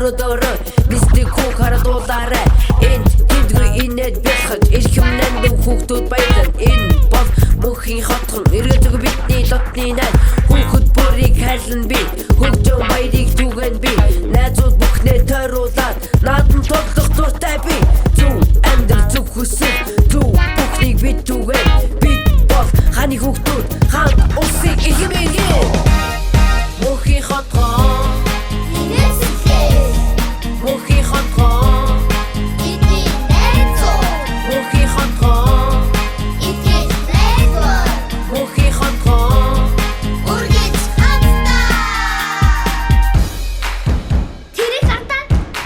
өрөөдөрөө мистик хүү харадуулаарай энэ тэндгүй инээд бэлхэж эрхэмнэн хүүхдүүд баялан энэ бол мөнхийн хотхон эргэлдэг бидний дотны найз хүүхэд бүрийг хайлан би хөгжөө баярыг түгэн би найзууд бүхнээ тойруулаад наадам тоглох дуртай би зүг амьдрал зүг хүсэл зүг бүхнийг бид түгэн бид бол ханы хүүхдүүд хаан улсыг ихэмээгээ мөнхийн хотхон мөнхийн хотхон бидний найзууд мөнхийн хотхон итгэж найзууд мөнхийн хотхон үргэж хамтдаа тэрийг хатаа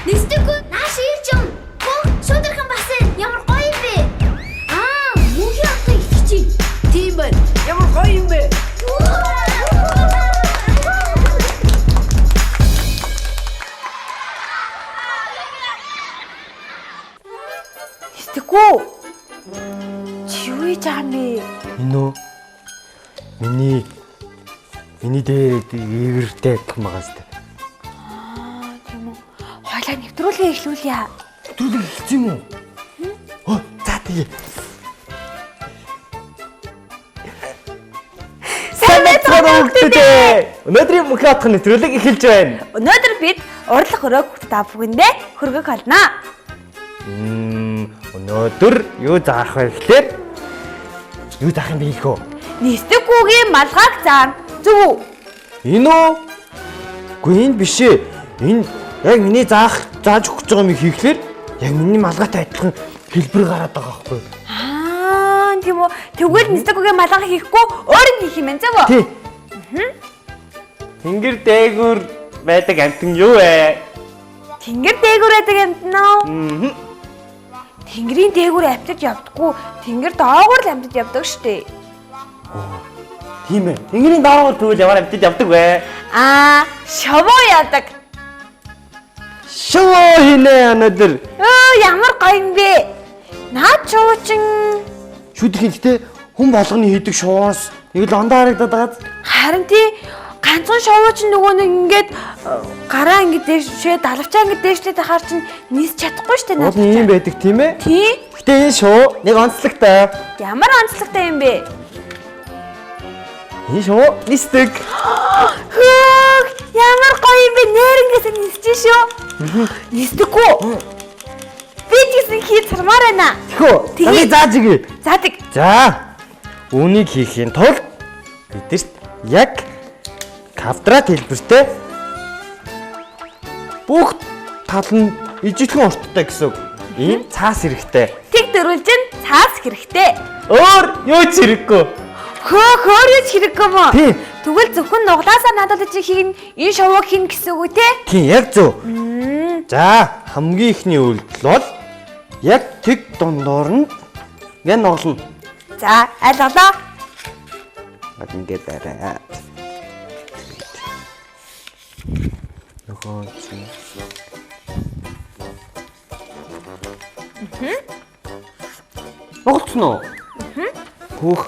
нэстэггүй нааш ирж юм бүх шудархан басан ямар гоё юм бэ мөнхийн хотын итгэж тийм байна ямар гоё юм бэ Тэггүй. Чи юу хийж байгаа юм бэ? Энэ үү? Миний дээд эвэртэй гэх магастай. Тийм үү. Хойлоо нэвтрүүлгээ эхлүүлье. Нэвтрүүлэг эхэлсэн юм уу? Оо, за тэгээ. Сайн байцгаана хүүхдүүдээ. Өнөөдрийн мөнхийн хотхон нэвтрүүлэг эхэлж байна. Өнөөдөр бид урлах өрөө хүүхдэд та бүхэндээ хөргөг холноо. Өнөөдөр юу заах вэ гэхээр юу заах юм бэ хөө? Нэстэггүйгийн малгайг заана. Зүг үү? Энэ үү? Үгүй энэ биш ээ. Энэ яг миний зааж өгч байгаа юм хийхлээр яг миний малгайтай адилхан хэлбэр гараад байгаа байхгүй юу? Тийм үү. Тэгвэл нэстэггүйгийн малгайг хийхгүй өөр нь хийх юм байна зүг үү? Тий. Тэнгэр дээгүүр байдаг амтан юу вэ? Тэнгэр дээгүүр байдаг амтан уу? Тэнгэрийн дээгүүр амтад явдаггүй. Тэнгэр доогуур л амтад явдаг штэ. Тийм ээ. Тэнгэрийн доогуур тэгвэл ямар амтад явдаг вэ? Шовоо явдаг. Шоо хийнэ өнөөдөр. Ямар гоё юм бэ? Наад шуучин Шүдэх хэлтэй хүн болгоны хийдэг шоуос нэг л ондоо харагдаад байгаа. харин тий ганцхан шовооч нөгөө нэг ингээд гараа ингээд дээшээ далавчаа ингээд дээшлээд ахаар чинь нийс чадахгүй штэ Уул нь юм байдаг тийм ээ. Тий Гэтэ энэ шоу нэг онцлогтой. ямар онцлогтой юм бэ? Энэ шоу нисдэг. Хөөх ямар гоё юм бэ? Нэрнгээс нисэж шүү. Нисдэггүй. Би тийсэн хийж цармаар байна. Тэхөө. Тэгээ. Намайг зааж өгье. Заадаг. За. Үүнийг хийхийн тулд бидэрт яг квадрат хэлбэртэй бүх тал нь ижилхэн урттай гэсэн үг. Ийм цаас хэрэгтэй. Тэг дөрвөлж нь цаас хэрэгтэй. Өөр юу ч хэрэггүй. Хөөхөөр юу ч хэрэггүй мó. Тий. Тэгвэл зөвхөн нуглаасаа надад хийн энэ шовог хийн гэсэн үг үү те? Тийм яг зөв. За хамгийн ихний үйлдэл бол яг тэг дундуур нь ингээд нуглана. За айлгалаа. Над ингээд арай. Нөхөө чи. Нугалцсан уу? Хүүх.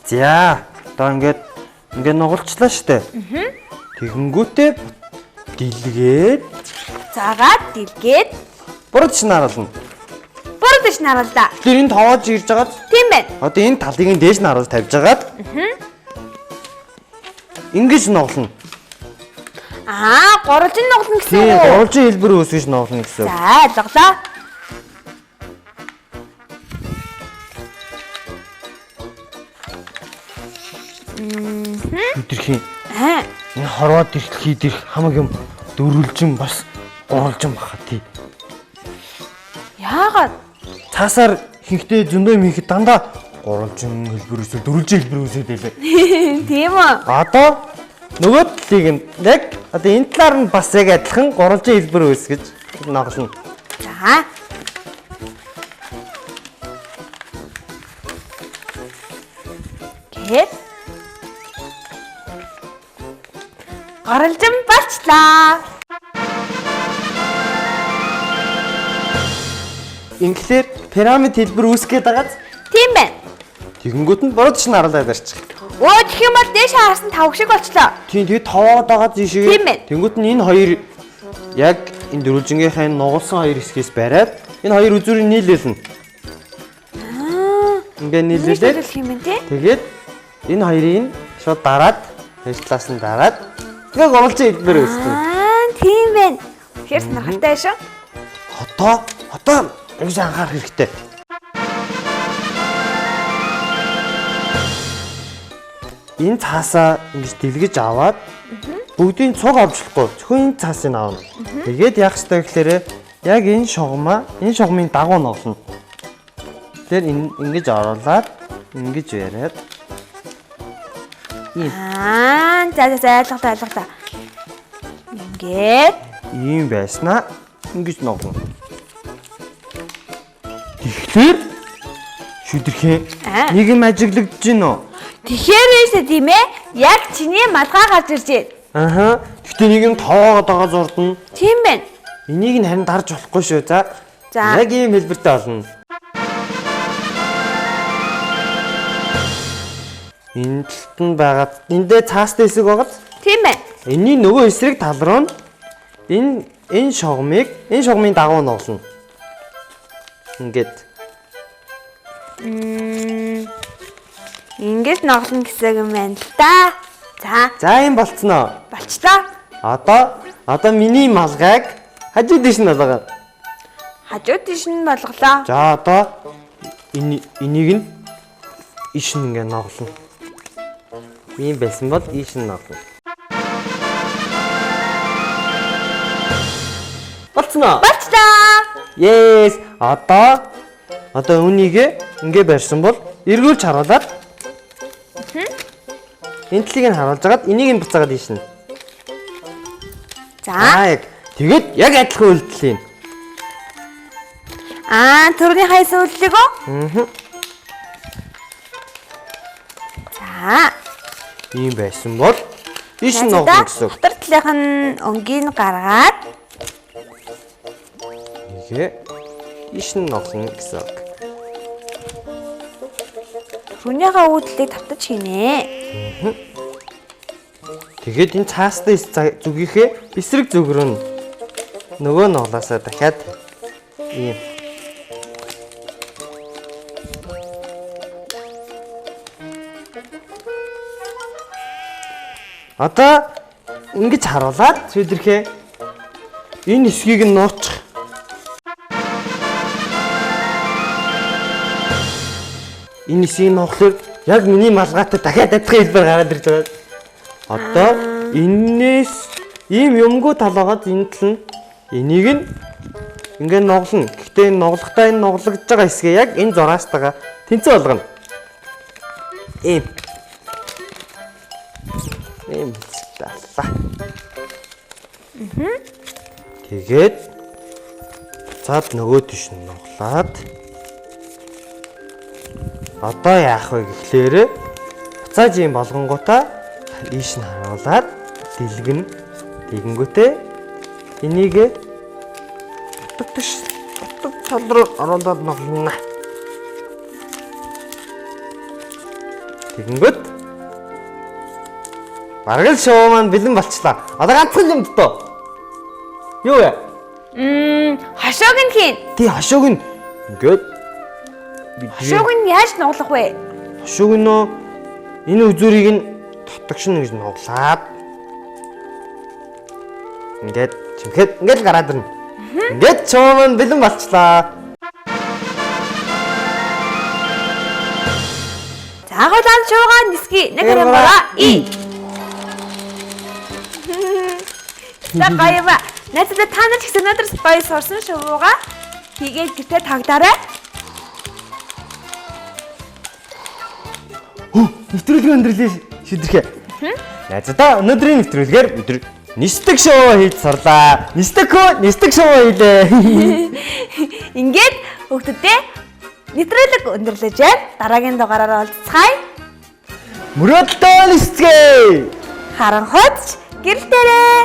За одоо ингээд нугалчлаа штэ. Тэгэнгүүтээ дэлгээд Заагаад дэлгээд бурд шнааруулна. бүрдэж нарууллаа. Тэр энэ тоож ирж байгаад Тийм байна. одоо энэ талыг нь дээш наруулж тавьж байгаад ингэж нугална. Гурвалжин нуглана гэсэн Тийм, үг. гурвалжин хэлбэр үүсгэж нугална гэсэн. За айлгалаа. Өдөрхийн энэ хорвоод дэлхий дээрх хамаг юм дөрвөлжин бас гурвалжин баха тий. Яагаад? Цаасаар хинхтэй зөндөө юм хийхэд дандаа гурвалжин хэлбэр үүсэл дөрвөлжин хэлбэр үүсээд байлаа. Тийм үү? Одоо нөгөө талыг нь яг одоо энэ талаар нь бас яг адилхан гурвалжин хэлбэр үүсгэж нугална. За. Гэт Горолжин болчлаа. Инглээр пирамид хэлбэр үүсгээд байгааз Тийм байна. тэгэнгүүт нь бород шин харуулаад арчих. Гэх юм бол дээш харсан тавг шиг болчлоо. Тийм тэгээд товоод байгаа Тийм зишээ. ээ. Тэнгүүт нь энэ хоёр яг энэ дөрвөлжингийнхаа нугалсан хоёр хэсгээс бариад энэ хоёр үзүүрийг нийлүүлнэ. Ингээд нийлүүлээд тэгээд энэ хоёрыг шууд дараад хэвшлаас нь дараад тэгээ гомолцсон хэлбэр үүснэ. Тийм байна. Тэгэхээр сонирхолтой шүү. Одоо ингэж анхаарах хэрэгтэй. Энэ цаасаа ингэж дэлгэж аваад бүгдийн цуг авчлахгүй зөвхөн энэ цаасыг аавна. Тэгээд яах ёстой гэхээр яг энэ шугамын дагуу ногоно. Тэр ингэж оруулаад ингэж яриад за ойлголоо. Ингээд ийм байснаа ингэж ногоно. Тэгэхээр шүдэрхээ нэг юм ажиглагдаж гин үү? тэгэхээрээсэ тийм ээ. Яг чиний малгай гарч ирж байна. Гэхдээ нэг юм тоогоод байгаа зурдна. Тийм байна. Энийг нь харин дарж болохгүй шүү. За. Яг ийм хэлбэртэй болно. Энэ талд нь байгаа. Эндээ цаастай хэсэг байгаа. Тийм байна. Энийн нөгөө эсрэг тал руу нь энэ шугамын дагуу нуглана. Ингээд. Ингэж ноглоно гэсэн юм байна л да. За юм болцноо. Болчлоо. Одоо миний малгайг хажуу дэш нь болгоо. Хажуу дэш нь болголоо. За одоо энийг нь иш нь ингээ ноглоно. Ийм байсан бол иш нь ноглоно. Болцноо. Yes. Одоо үнийг ингээ барьсан бол эргүүлж харуулаад энэ талыг нь харуулж агаад энийг нь буцаагаад ийшнэ. За. Тэгээд яг адилхан үйлдэл юм. Төрний хайсан үйлдэлийг үү? За. Ийм байсан бол ийш нь ногоно гэсэн. Дотор талынх нь өнгийг гаргаад ийш нь ногоно гэсэн үг. Түүнийхээ үйлдэлийг тавтаж хийнэ. Тэгээд энэ цаастай зүгийнхээ эсрэг зүг рүү нөгөө ноглоосоо дахиад ийм одоо ингэж харуулад шийдэрхээ энэ хэсгийг нь нуучих. Энэ хэсгийг нуухлаар яг миний малгайтай дахиад адилхан хэлбэр гараад ирж байгаа. Одоо энээс ийм юмгүй тал байгаад энэ тал нь энийг нь ингээд ноглоно. Гэхдээ энэ ноглохтаа энэ ноглогдож байгаа хэсгээ яг энэ зураастайгаа тэнцээ болгоно. Ийм талаа. Тэгээд цаад нөгөө тийш нь ноглоод одоо яах вэ гэхлээр буцааж юм болгонгуудаа ийш нь харуулад дэлгэн тэгэнгүүтээ энийг утга тал руу оруулаад ноглоно. Тэгэнгүүт бараг л шоу маань бэлэн болчлаа. Одоо ганцхан юм дөө. Юу вэ? Хашоог нь хийн. Тий хашоог нь ингээд хашоог нь яаж нуглах вэ? Хашоог нь энэ үзүүрийг нь татагшин гэж нуглаад ингээд чимхэд ингээд гараад ирнэ. Ингээд шоу маань бэлэн болчлаа. Цагаан шуугаа нисгий. Нэг юм байгаа. Загайва. Надад та нар ч гэсэн өнөөдөр спайс орсон шувуугаа хийгээд гэртээ тагдаарай. Нэвтрүүлгийн өндөрлөө шийдэрхээ. Надад өнөөдрийн нэвтрүүлгээр өдөр нисдэг шоу хийж сурлаа. Нисдэг шоу хийлээ. Ингээд хүүхдүүдээ нэвтрүүлэг өндөрлөж байна. Дараагийн дугаараар уулзцгаая. Мөрөөдөлтөө нисцгээе. Харанхуйч гэрэл дээрээ.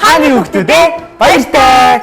Хааны хүүхдүүдээ баяртай.